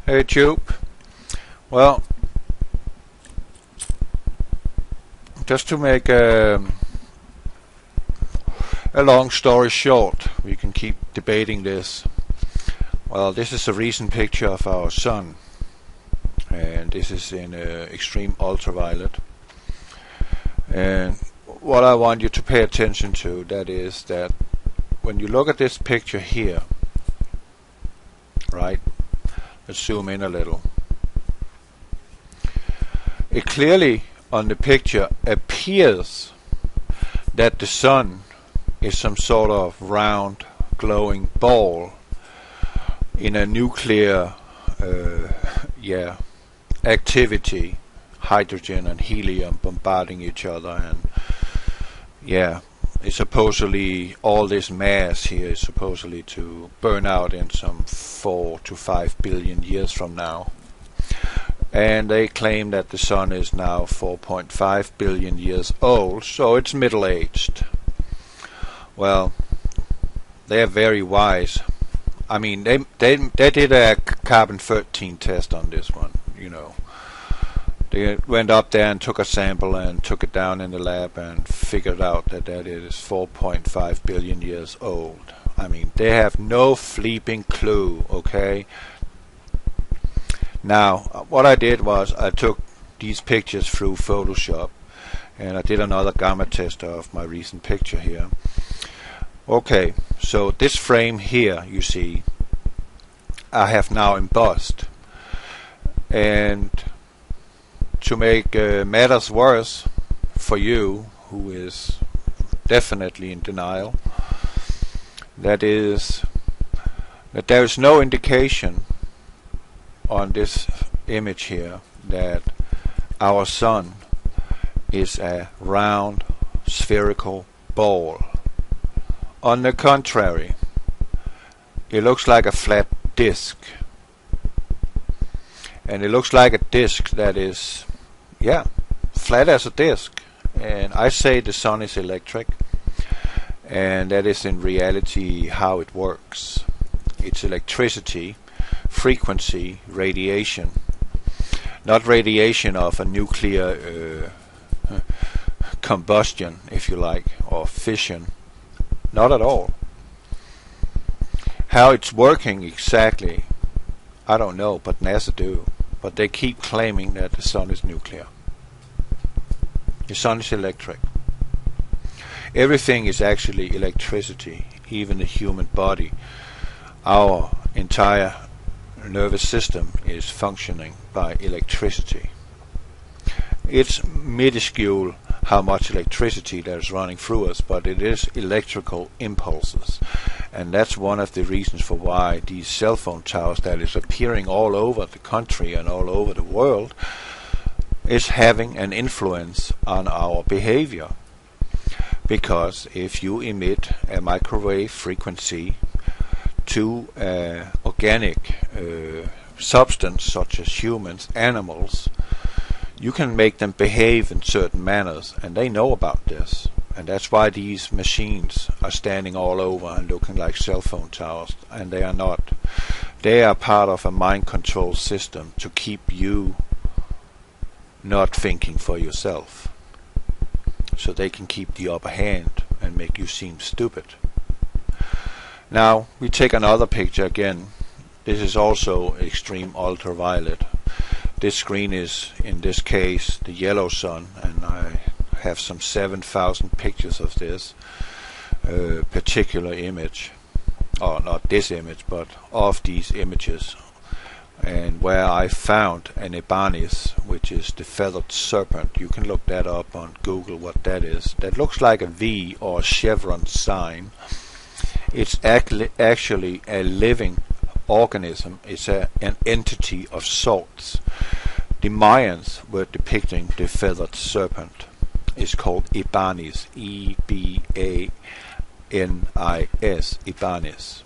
Hey Tube. Well, just to make a long story short, we can keep debating this. Well, this is a recent picture of our sun, and this is in extreme ultraviolet. And what I want you to pay attention to, that is that when you look at this picture here, right? Let's zoom in a little. It clearly on the picture appears that the sun is some sort of round glowing ball in a nuclear activity, hydrogen and helium bombarding each other, and it's supposedly all this mass here is supposedly to burn out in some 4 to 5 billion years from now. And they claim that the sun is now 4.5 billion years old, so it's middle-aged. Well, they are very wise. I mean, they did a carbon-13 test on this one, you know. They went up there and took a sample and took it down in the lab and figured out that it is 4.5 billion years old. I mean, they have no flipping clue, okay? Now, what I did was I took these pictures through Photoshop and I did another gamma test of my recent picture here. Okay, so this frame here, you see, I have now embossed. And to make matters worse for you, who is definitely in denial, that is that there is no indication on this image here that our sun is a round spherical ball. On the contrary, it looks like a flat disk, and it looks like a disk that is flat as a disk. And I say the sun is electric, and that is in reality how it works. It's electricity, frequency, radiation, not radiation of a nuclear combustion, if you like, or fission. Not at all. How it's working exactly, I don't know, but NASA do. But they keep claiming that the sun is nuclear. The sun is electric. Everything is actually electricity, even the human body. Our entire nervous system is functioning by electricity. It's minuscule how much electricity that is running through us, but it is electrical impulses. And that's one of the reasons for why these cell phone towers that is appearing all over the country and all over the world is having an influence on our behavior. Because if you emit a microwave frequency to organic substance such as humans, animals, you can make them behave in certain manners, and they know about this. And that's why these machines are standing all over and looking like cell phone towers, and they are not. They are part of a mind control system to keep you not thinking for yourself, so they can keep the upper hand and make you seem stupid. Now we take another picture again. This is also extreme ultraviolet. This screen is, in this case, the yellow sun, and I have some 7,000 pictures of this particular image, or not this image, but of these images, and where I found an Ibanez, which is the feathered serpent. You can look that up on Google what that is. That looks like a V or a chevron sign. It's actually a living organism. It's an entity of sorts. The Mayans were depicting the feathered serpent. It's called Ibanez, E-B-A-N-I-S, Ibanez.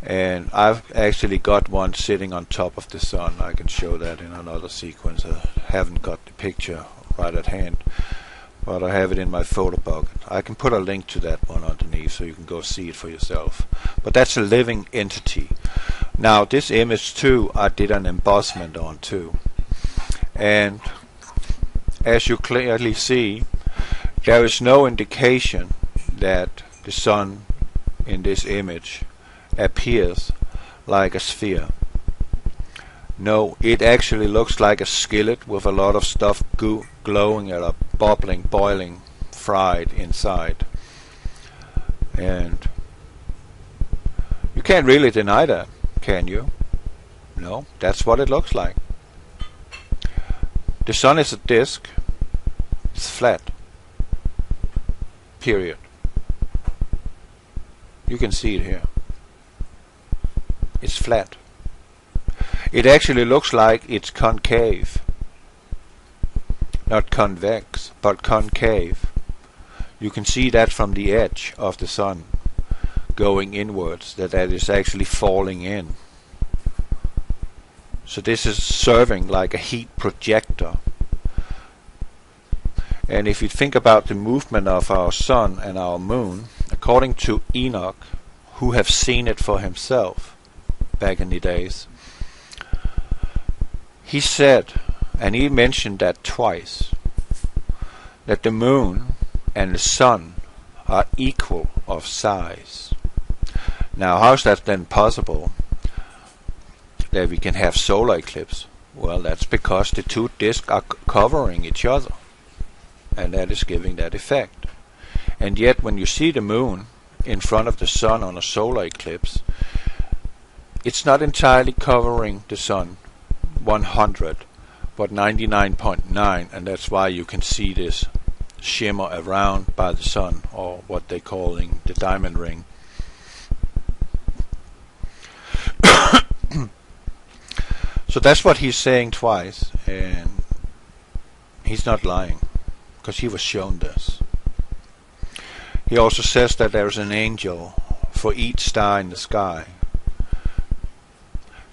And I've actually got one sitting on top of the sun. I can show that in another sequence. I haven't got the picture right at hand, but I have it in my photo bucket. I can put a link to that one underneath so you can go see it for yourself. But that's a living entity. Now this image too, I did an embossment on too, and as you clearly see, there is no indication that the sun in this image appears like a sphere. No, it actually looks like a skillet with a lot of stuff glowing or bubbling, boiling, fried inside. And you can't really deny that, can you? No, that's what it looks like. The sun is a disk. It's flat. Period. You can see it here. It's flat. It actually looks like it's concave. Not convex, but concave. You can see that from the edge of the sun going inwards, that is actually falling in. So this is serving like a heat projector. And if you think about the movement of our sun and our moon, according to Enoch, who have seen it for himself back in the days, he said, and he mentioned that twice, that the moon and the sun are equal of size. Now, how's that then possible that we can have solar eclipse? Well, that's because the two disks are covering each other, and that is giving that effect. And yet, when you see the moon in front of the sun on a solar eclipse, it's not entirely covering the sun 100, but 99.9, and that's why you can see this shimmer around by the sun, or what they're calling the diamond ring. So that's what he's saying twice, and he's not lying, because he was shown this. He also says that there's an angel for each star in the sky,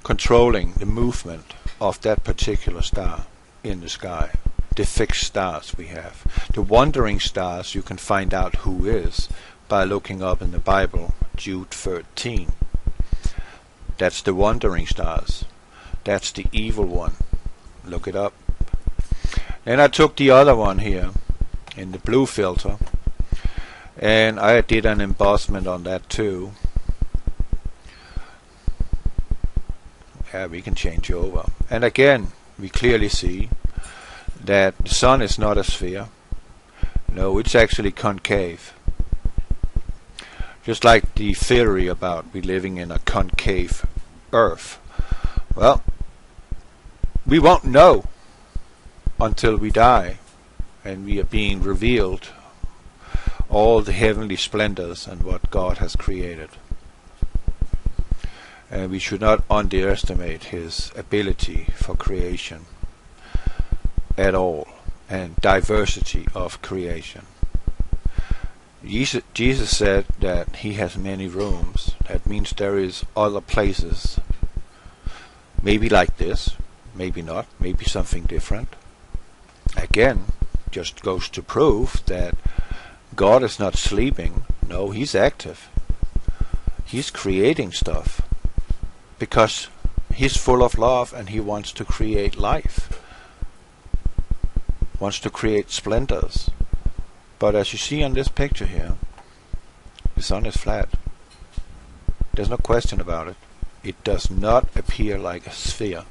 controlling the movement of that particular star in the sky. The fixed stars we have. The wandering stars you can find out who is by looking up in the Bible, Jude 13. That's the wandering stars. That's the evil one. Look it up. Then I took the other one here in the blue filter, and I did an embossment on that too. Yeah, we can change over. And again, we clearly see that the sun is not a sphere. No, it's actually concave. Just like the theory about we living in a concave Earth. Well, we won't know until we die and we are being revealed all the heavenly splendors and what God has created. And we should not underestimate his ability for creation at all, and diversity of creation. Jesus said that he has many rooms. That means there is other places, maybe like this, maybe not, maybe something different. Again, just goes to prove that God is not sleeping. No, he's active. He's creating stuff because he's full of love and he wants to create life, wants to create splendors. But as you see on this picture here, the sun is flat. There's no question about it. It does not appear like a sphere.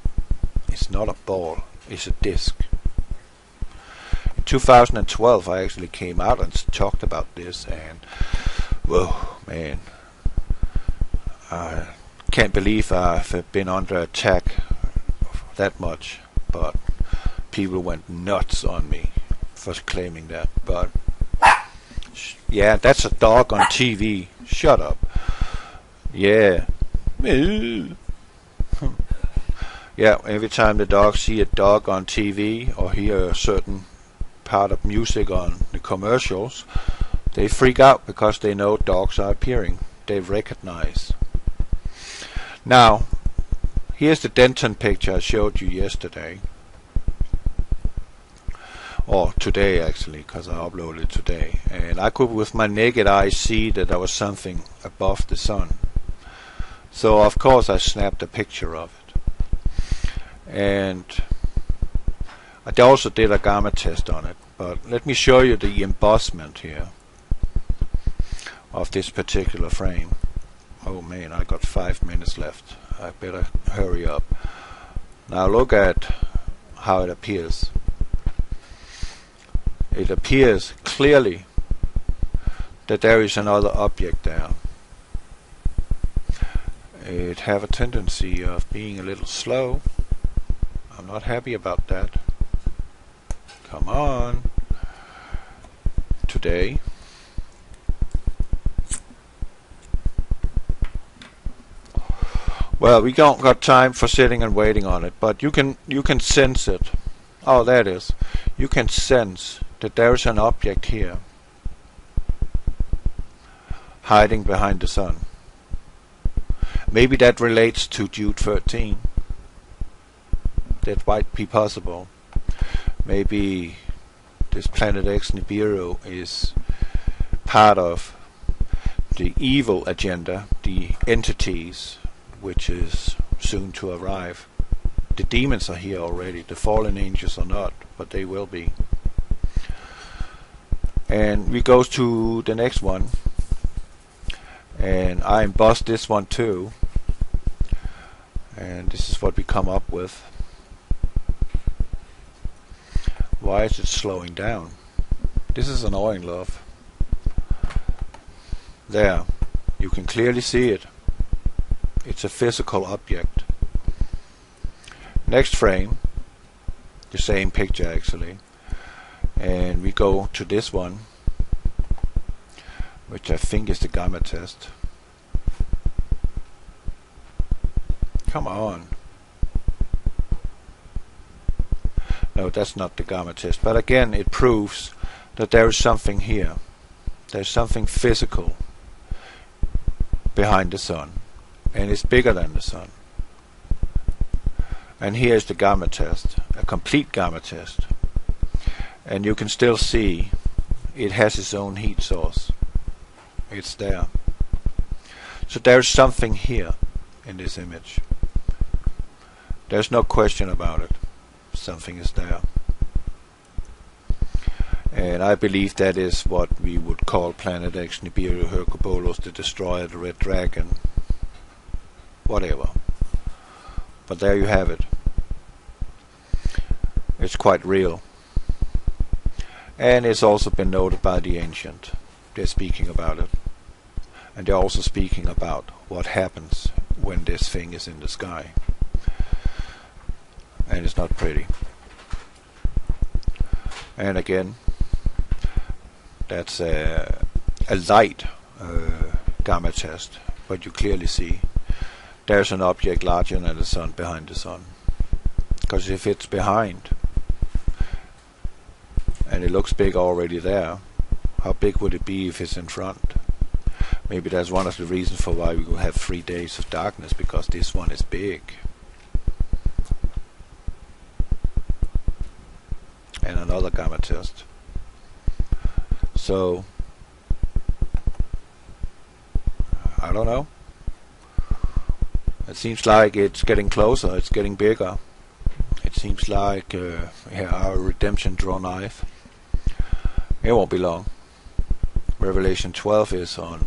It's not a ball. It's a disc. In 2012 I actually came out and talked about this, and whoa, man, I can't believe I've been under attack that much, but people went nuts on me for claiming that. But yeah, that's a dog on TV. Shut up. Yeah. Yeah, every time the dogs see a dog on TV or hear a certain part of music on the commercials, they freak out because they know dogs are appearing. They recognize. Now, here's the Denton picture I showed you yesterday. Or today actually, because I uploaded it today. And I could with my naked eye see that there was something above the sun. So of course I snapped a picture of it, and I also did a gamma test on it. But let me show you the embossment here of this particular frame. Oh man, I got 5 minutes left. I better hurry up. Now look at how it appears. It appears clearly that there is another object there. It have a tendency of being a little slow. I'm not happy about that. Come on. Today. Well, we don't got time for sitting and waiting on it, but you can sense it. Oh, there it is. You can sense that there is an object here hiding behind the sun. Maybe that relates to Jude 13. That might be possible. Maybe this PlanetX Nibiru is part of the evil agenda, the entities which is soon to arrive. The demons are here already. The fallen angels are not, but they will be. And we go to the next one, and I embossed this one too, and this is what we come up with. Why is it slowing down? This is annoying, love. There, you can clearly see it. It's a physical object. Next frame, the same picture actually, and we go to this one, which I think is the gamma test. Come on. No, that's not the gamma test, but again it proves that there is something here. There's something physical behind the sun, and it's bigger than the sun. And here's the gamma test, a complete gamma test, and you can still see it has its own heat source. It's there. So there's something here in this image. There's no question about it. Something is there. And I believe that is what we would call PlanetX Nibiru Hercubolus, the Destroyer, the Red Dragon, whatever. But there you have it. It's quite real. And it's also been noted by the ancient. They're speaking about it. And they're also speaking about what happens when this thing is in the sky. And it's not pretty. And again, that's a light gamma test, but you clearly see there's an object larger than the sun behind the sun. Because if it's behind and it looks big already there, how big would it be if it's in front? Maybe that's one of the reasons for why we will have 3 days of darkness, because this one is big. And another gamma test. So I don't know. It seems like it's getting closer, it's getting bigger. It seems like our redemption draw knife. It won't be long. Revelation 12 is on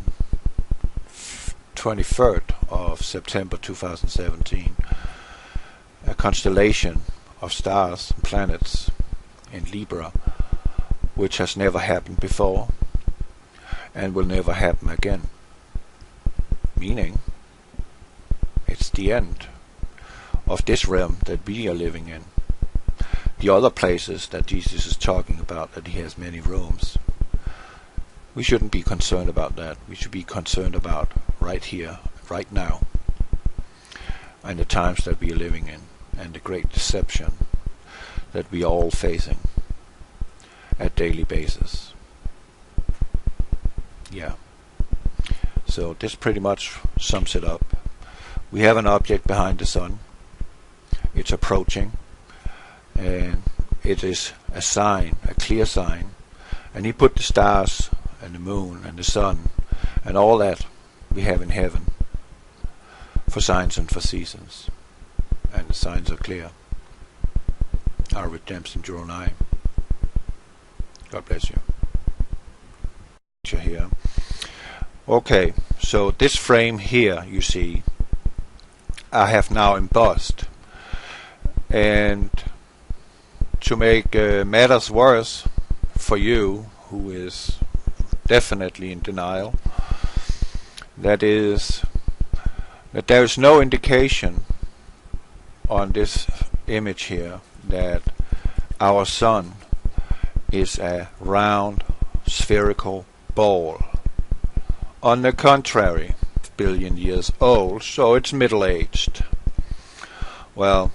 23rd of September 2017. A constellation of stars and planets in Libra, which has never happened before and will never happen again. Meaning, it's the end of this realm that we are living in. The other places that Jesus is talking about, that he has many rooms, we shouldn't be concerned about that. We should be concerned about right here, right now, and the times that we are living in, and the great deception that we are all facing at daily basis. Yeah. So this pretty much sums it up. We have an object behind the sun. It's approaching, and it is a sign, a clear sign. And he put the stars and the moon and the sun and all that we have in heaven for signs and for seasons. And the signs are clear. Our redemption drew nigh. God bless you. Here. Okay, so this frame here, you see, I have now embossed. And to make matters worse for you, who is definitely in denial, that is that there is no indication on this image here that our sun is a round spherical ball. On the contrary, billion years old, so it's middle-aged. Well,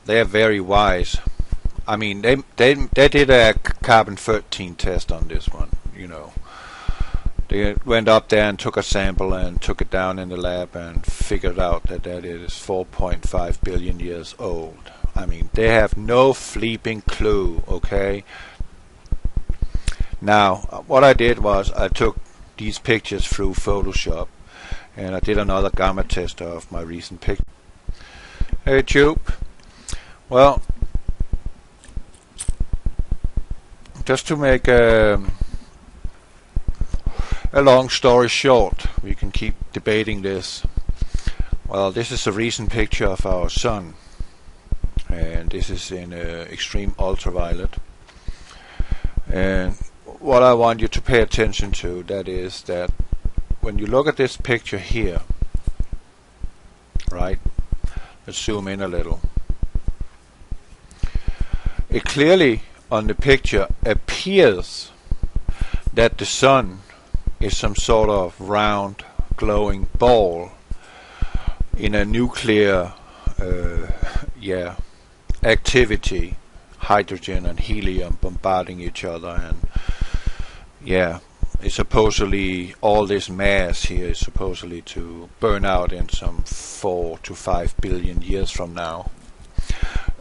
they are very wise. I mean, they did a carbon-13 test on this one, you know. They went up there and took a sample and took it down in the lab and figured out that it is 4.5 billion years old. I mean, they have no flipping clue, okay? Now, what I did was I took these pictures through Photoshop and I did another gamma test of my recent picture. Hey Tube. Well, just to make a long story short, we can keep debating this. Well, this is a recent picture of our sun, and this is in extreme ultraviolet. And what I want you to pay attention to, that is that when you look at this picture here, right, let's zoom in a little. It clearly on the picture appears that the sun is some sort of round glowing ball in a nuclear activity, hydrogen and helium bombarding each other, and it's supposedly all this mass here is supposedly to burn out in some 4 to 5 billion years from now.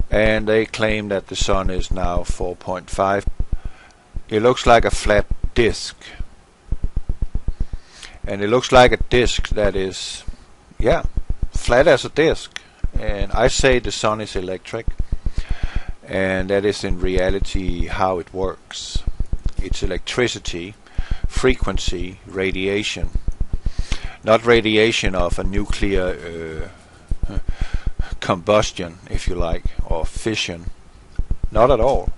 And they claim that the sun is now 4.5. It looks like a flat disk. And it looks like a disk that is, flat as a disk. And I say the sun is electric. And that is in reality how it works. It's electricity, frequency, radiation. Not radiation of a nuclear combustion, if you like, or fission. Not at all.